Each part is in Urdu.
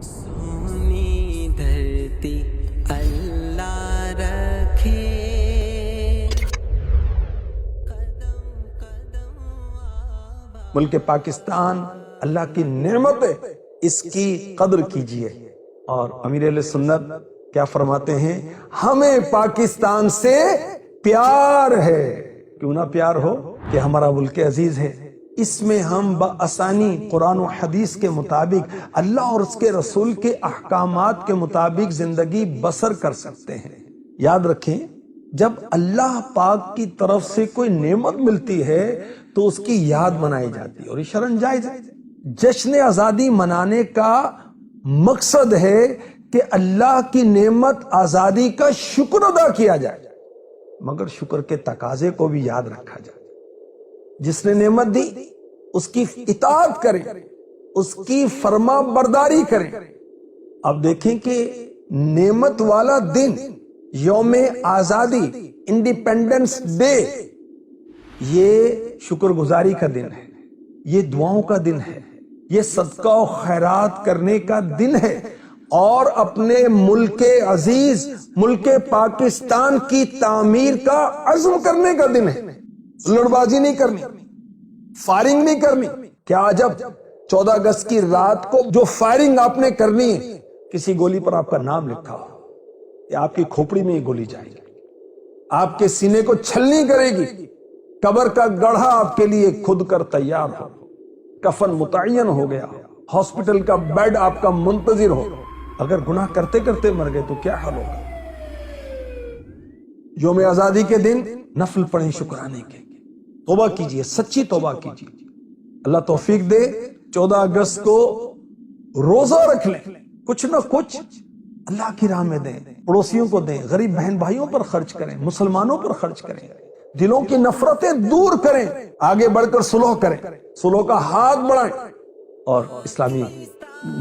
سونی دھرتی اللہ رکھے، ملک پاکستان اللہ کی نعمت ہے، اس کی قدر کیجئے۔ اور امیر اہل سنت کیا فرماتے ہیں؟ ہمیں پاکستان سے پیار ہے۔ کیوں نہ پیار ہو کہ ہمارا ملک عزیز ہے، اس میں ہم بآسانی قرآن و حدیث کے مطابق، اللہ اور اس کے رسول کے احکامات کے مطابق زندگی بسر کر سکتے ہیں۔ یاد رکھیں، جب اللہ پاک کی طرف سے کوئی نعمت ملتی ہے تو اس کی یاد منائی جاتی ہے، اور یہ شرعاً جائز ہے۔ جشن آزادی منانے کا مقصد ہے کہ اللہ کی نعمت آزادی کا شکر ادا کیا جائے، مگر شکر کے تقاضے کو بھی یاد رکھا جائے۔ جس نے نعمت دی اس کی اطاعت کریں، اس کی فرما برداری کریں۔ اب دیکھیں کہ نعمت والا دن، یوم آزادی، انڈیپینڈنس ڈے، یہ شکر گزاری کا دن ہے، یہ دعاؤں کا دن ہے، یہ صدقہ و خیرات کرنے کا دن ہے، اور اپنے ملک عزیز، ملک پاکستان کی تعمیر کا عزم کرنے کا دن ہے۔ لڑ بازی نہیں کرنی، فائرنگ نہیں کرنی۔ کیا عجب 14 اگست کی رات کو جو فائرنگ آپ نے کرنی ہے، کسی گولی پر آپ کا نام لکھا ہو، یا آپ کی کھوپڑی میں یہ گولی جائے گی، آپ کے سینے کو چھلنی کرے گی، قبر کا گڑھا آپ کے لیے کھود کر تیار ہو، کفن متعین ہو گیا ہو، ہاسپٹل کا بیڈ آپ کا منتظر ہو، اگر گناہ کرتے کرتے مر گئے تو کیا حال ہوگا؟ یوم آزادی کے دن نفل پڑھیں شکرانے کے، توبہ کیجئے، سچی توبہ کیجئے۔ اللہ توفیق دے 14 اگست کو روزہ رکھ لیں، کچھ نہ کچھ اللہ کی راہ میں دیں، پڑوسیوں کو دیں، غریب بہن بھائیوں پر خرچ کریں، مسلمانوں پر خرچ کریں، دلوں کی نفرتیں دور کریں، آگے بڑھ کر صلح کریں، صلح کا ہاتھ بڑھائیں، اور اسلامی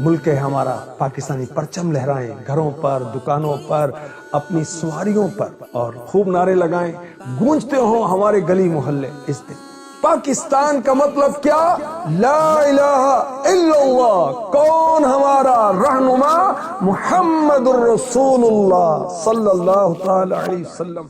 ملک ہے ہمارا، پاکستانی پرچم لہرائیں، گھروں پر، دکانوں پر، اپنی سواریوں پر، اور خوب نعرے لگائیں، گونجتے ہوں ہمارے گلی محلے اس دن۔ پاکستان کا مطلب کیا؟ لا الہ الا اللہ۔ کون ہمارا رہنما؟ محمد الرسول اللہ صلی اللہ تعالی علیہ وسلم۔